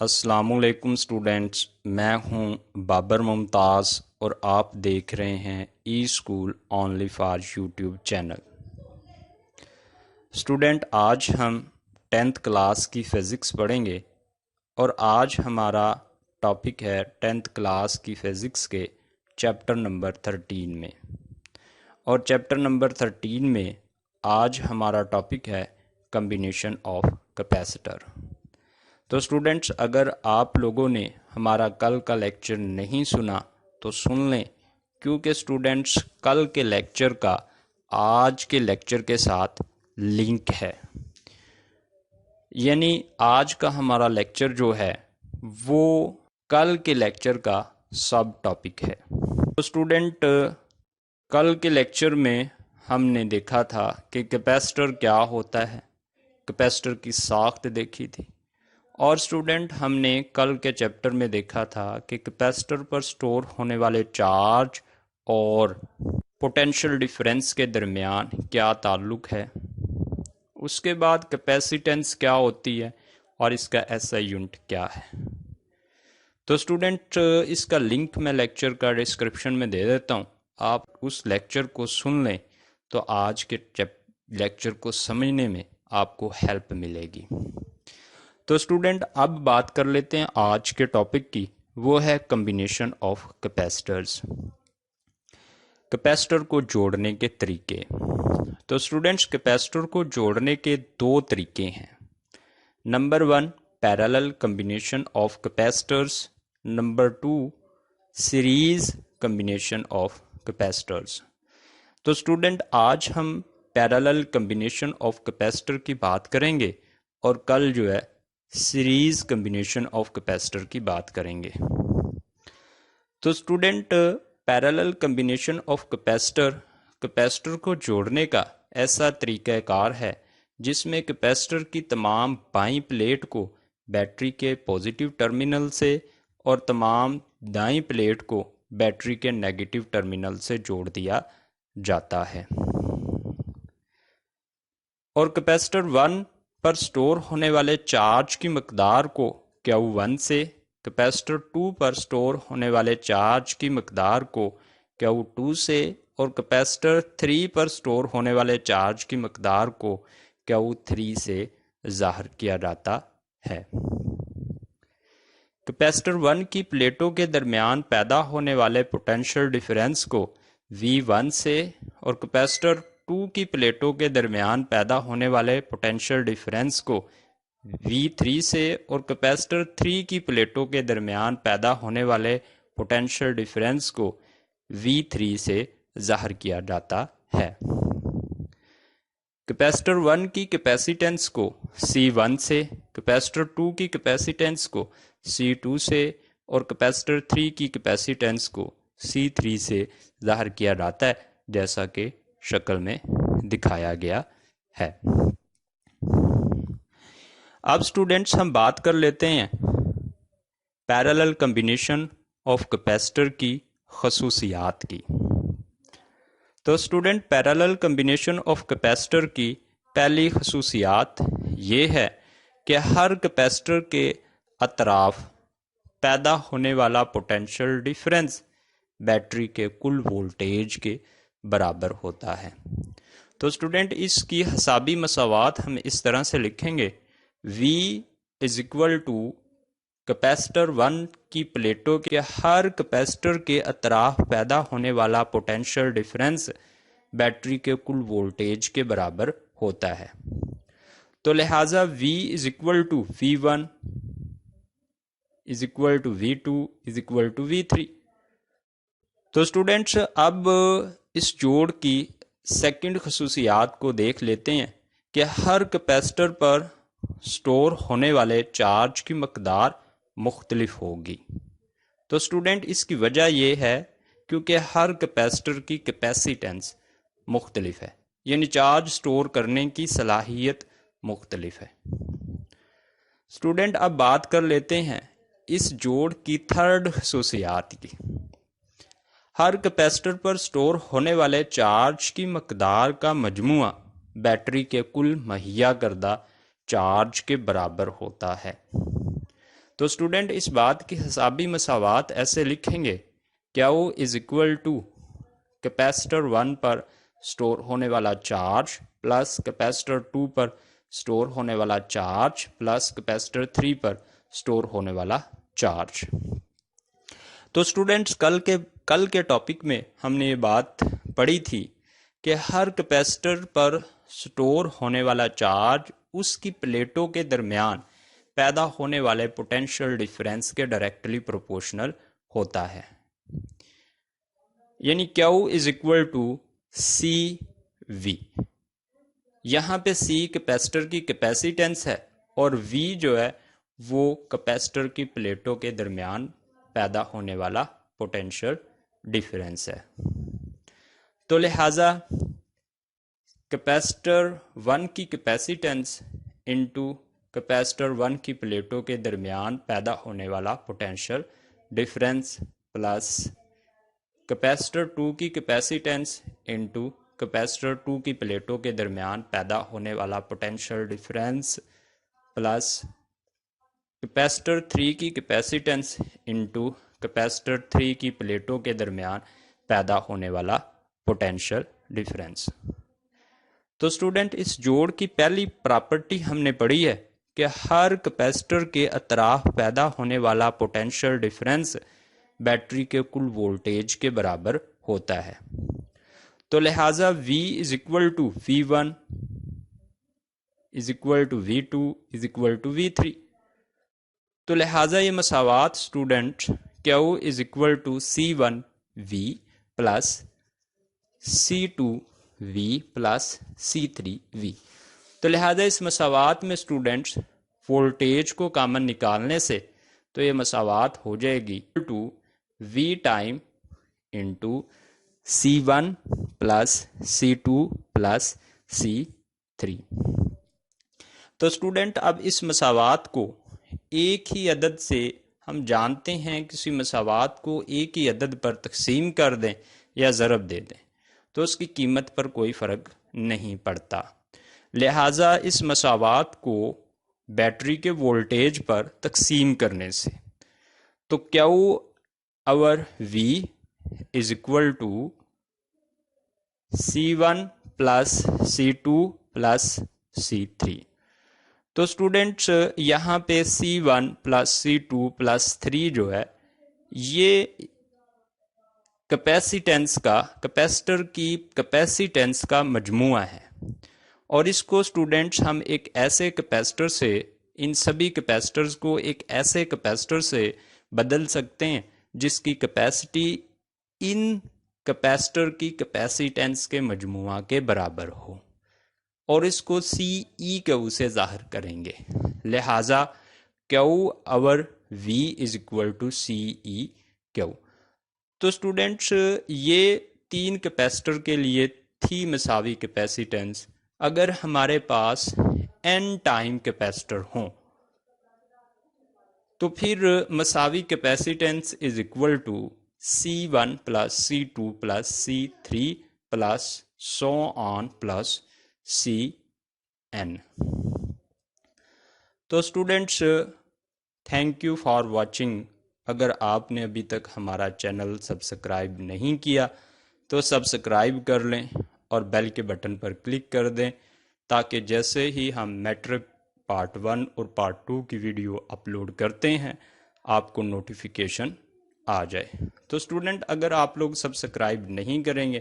السلام علیکم اسٹوڈینٹس، میں ہوں بابر ممتاز اور آپ دیکھ رہے ہیں E school only for YouTube channel. Student, آج ہم 10th کلاس کی فزکس پڑھیں گے اور آج ہمارا ٹاپک ہے 10th کلاس کی فزکس کے چیپٹر نمبر 13 میں، اور چیپٹر نمبر 13 میں آج ہمارا ٹاپک ہے کمبینیشن آف کیپیسٹر۔ تو اسٹوڈینٹس، اگر آپ لوگوں نے ہمارا کل کا لیکچر نہیں سنا تو سن لیں، کیونکہ اسٹوڈینٹس کل کے لیکچر کا آج کے لیکچر کے ساتھ لنک ہے، یعنی آج کا ہمارا لیکچر جو ہے وہ کل کے لیکچر کا سب ٹاپک ہے۔ تو اسٹوڈینٹ، کل کے لیکچر میں ہم نے دیکھا تھا کہ کیپیسٹر کیا ہوتا ہے، کیپیسٹر کی ساخت دیکھی تھی، اور اسٹوڈنٹ ہم نے کل کے چیپٹر میں دیکھا تھا کہ کیپیسٹر پر سٹور ہونے والے چارج اور پوٹینشیل ڈیفرنس کے درمیان کیا تعلق ہے، اس کے بعد کیپیسیٹنس کیا ہوتی ہے اور اس کا SI یونٹ کیا ہے۔ تو اسٹوڈنٹ، اس کا لنک میں لیکچر کا ڈسکرپشن میں دے دیتا ہوں، آپ اس لیکچر کو سن لیں تو آج کے لیکچر کو سمجھنے میں آپ کو ہیلپ ملے گی۔ تو اسٹوڈنٹ، اب بات کر لیتے ہیں آج کے ٹاپک کی، وہ ہے کمبینیشن آف کیپیسٹرز، کیپیسٹر کو جوڑنے کے طریقے۔ تو اسٹوڈنٹس، کیپیسٹر کو جوڑنے کے دو طریقے ہیں۔ Number 1 parallel combination of capacitors, number 2 series combination of capacitors. تو اسٹوڈنٹ، آج ہم پیرالل کمبینیشن آف کیپیسٹر کی بات کریں گے اور کل جو ہے سیریز کمبینیشن آف کیپیسٹر کی بات کریں گے۔ تو student, parallel combination of capacitor کو جوڑنے کا ایسا طریقہ کار ہے جس میں کیپیسٹر کی تمام بائیں پلیٹ کو بیٹری کے پازیٹیو ٹرمینل سے اور تمام دائیں پلیٹ کو بیٹری کے نیگیٹو ٹرمینل سے جوڑ دیا جاتا ہے، اور کیپیسٹر 1 پر سٹور ہونے والے چارج کی مقدار کو Q1 سے، کیپیسٹر 2 پر سٹور ہونے والے چارج کی مقدار کو Q2 سے، اور کیپیسٹر 3 پر سٹور ہونے والے چارج کی مقدار کو Q3 سے ظاہر کیا جاتا ہے۔ کیپیسٹر 1 کی پلیٹوں کے درمیان پیدا ہونے والے پوٹینشیل ڈیفرنس کو V1 سے، اور کیپیسٹر 2 کی پلیٹوں کے درمیان پیدا ہونے والے پوٹینشیل ڈیفرنس کو V3 سے، اور کیپیسٹر 3 کی پلیٹوں کے درمیان پیدا ہونے والے پوٹینشیل ڈیفرنس کو V3 سے ظاہر کیا جاتا ہے۔ کیپیسٹر 1 کی کیپیسیٹنس کو C1 سے، کیپیسٹر 2 کی کیپیسیٹنس کو C2 سے، اور کیپیسٹر 3 کی کیپیسیٹنس کو C3 سے ظاہر کیا جاتا ہے، جیسا کہ شکل میں دکھایا گیا ہے۔ اب اسٹوڈنٹس، ہم بات کر لیتے ہیں پیرالل کمبینیشن آف کیپیسٹر کی خصوصیات کی۔ تو student, parallel combination of capacitor کی پہلی خصوصیات یہ ہے کہ ہر کیپیسٹر کے اطراف پیدا ہونے والا پوٹینشیل ڈیفرنس بیٹری کے کل وولٹیج کے برابر ہوتا ہے۔ تو اسٹوڈنٹ، اس کی حسابی مساوات ہم اس طرح سے لکھیں گے، V = کیپیسٹر 1 کی پلیٹوں کے ہر کیپیسٹر کے اطراف پیدا ہونے والا پوٹینشیل ڈیفرنس بیٹری کے کل وولٹیج کے برابر ہوتا ہے۔ تو لہٰذا V = V1 = V2 = V3۔ تو اسٹوڈنٹس، اب اس جوڑ کی سیکنڈ خصوصیات کو دیکھ لیتے ہیں کہ ہر کیپیسٹر پر سٹور ہونے والے چارج کی مقدار مختلف ہوگی۔ تو اسٹوڈنٹ، اس کی وجہ یہ ہے کیونکہ ہر کیپیسٹر کی کیپیسیٹنس مختلف ہے، یعنی چارج سٹور کرنے کی صلاحیت مختلف ہے۔ اسٹوڈنٹ، اب بات کر لیتے ہیں اس جوڑ کی تھرڈ خصوصیات کی۔ ہر کیپیسٹر پر سٹور ہونے والے چارج کی مقدار کا مجموعہ بیٹری کے کل مہیا کردہ چارج کے برابر ہوتا ہے۔ تو اسٹوڈنٹ اس بات کی حسابی مساوات ایسے لکھیں گے Q is equal to capacitor 1 پر سٹور ہونے والا چارج پلس کیپیسٹر 2 پر سٹور ہونے والا چارج پلس کیپیسٹر 3 پر سٹور ہونے والا چارج۔ تو اسٹوڈنٹس کل کے ٹاپک میں ہم نے یہ بات پڑھی تھی کہ ہر کیپیسٹر پر سٹور ہونے والا چارج اس کی پلیٹوں کے درمیان پیدا ہونے والے پوٹینشیل ڈیفرنس کے ڈائریکٹلی پروپورشنل ہوتا ہے، یعنی Q از اکول ٹو سی وی۔ یہاں پہ سی کیپیسٹر کی کیپیسیٹنس ہے اور وی جو ہے وہ کیپیسٹر کی پلیٹوں کے درمیان پیدا ہونے والا پوٹینشیل ڈیفرنس ہے۔ تو لہٰذا کیپیسٹر 1 کی کیپیسیٹنس انٹو کیپیسٹر 1 کی پلیٹوں کے درمیان پیدا ہونے والا پوٹینشیل ڈیفرنس پلس کیپیسٹر 2 کی کیپیسیٹنس انٹو کیپیسٹر 2 کی پلیٹوں کے درمیان پیدا ہونے والا پوٹینشیل ڈیفرنس پلس کیپیسٹر 3 کی کیپیسیٹنس انٹو کیپیسٹر 3 کی پلیٹوں کے درمیان پیدا ہونے والا پوٹینشیل ڈیفرنس۔ تو اسٹوڈنٹ اس جوڑ کی پہلی پراپرٹی ہم نے پڑھی ہے کہ ہر کیپیسٹر کے اطراف پیدا ہونے والا پوٹینشیل ڈیفرنس بیٹری کے کل وولٹیج کے برابر ہوتا ہے۔ تو لہٰذا V is equal to V1 is equal to V2 is equal to V3۔ تو لہٰذا یہ مساوات student Q is equal to C1V plus C2V plus C3V۔ تو لہٰذا اس مساوات میں اسٹوڈنٹس وولٹیج کو کامن نکالنے سے تو یہ مساوات ہو جائے گی to V time into C1 plus C2 plus C3۔ تو اسٹوڈنٹ اب اس مساوات کو ایک ہی عدد سے ہم جانتے ہیں کسی مساوات کو ایک ہی عدد پر تقسیم کر دیں یا ضرب دے دیں تو اس کی قیمت پر کوئی فرق نہیں پڑتا، لہٰذا اس مساوات کو بیٹری کے وولٹیج پر تقسیم کرنے سے تو Q اور V is equal to C1 plus C2 plus C3۔ تو اسٹوڈنٹس یہاں پہ C1 پلس C2 پلس 3 جو ہے یہ کیپیسٹر کی کیپیسیٹنس کا مجموعہ ہے، اور اس کو اسٹوڈنٹس ہم ایک ایسے کیپیسٹر سے ان سبھی کیپیسٹرز کو ایک ایسے کیپیسٹر سے بدل سکتے ہیں جس کی کیپیسٹی ان کیپیسٹر کی کیپیسیٹنس کے مجموعہ کے برابر ہو، اور اس کو CE سے ظاہر کریں گے، لہٰذا Q اور V is equal to CE۔ تو اسٹوڈنٹس یہ تین کیپیسٹر کے لیے تھی مساوی کیپیسیٹنس۔ اگر ہمارے پاس n ٹائم کیپیسٹر ہوں تو پھر مساوی capacitance is equal to C1 plus C2 plus C3 plus so on plus Cn۔ تو students thank you for watching. اگر آپ نے ابھی تک ہمارا چینل سبسکرائب نہیں کیا تو سبسکرائب کر لیں اور بیل کے بٹن پر کلک کر دیں تاکہ جیسے ہی ہم میٹرک پارٹ 1 اور پارٹ 2 کی ویڈیو اپلوڈ کرتے ہیں آپ کو نوٹیفیکیشن آ جائے۔ تو اسٹوڈنٹ اگر آپ لوگ سبسکرائب نہیں کریں گے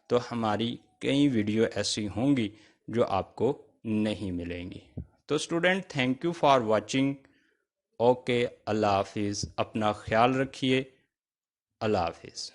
تو ہماری کئی ویڈیو ایسی ہوں گی جو آپ کو نہیں ملیں گی۔ تو student thank you for watching. Okay, اللہ حافظ، اپنا خیال رکھیے، اللہ حافظ۔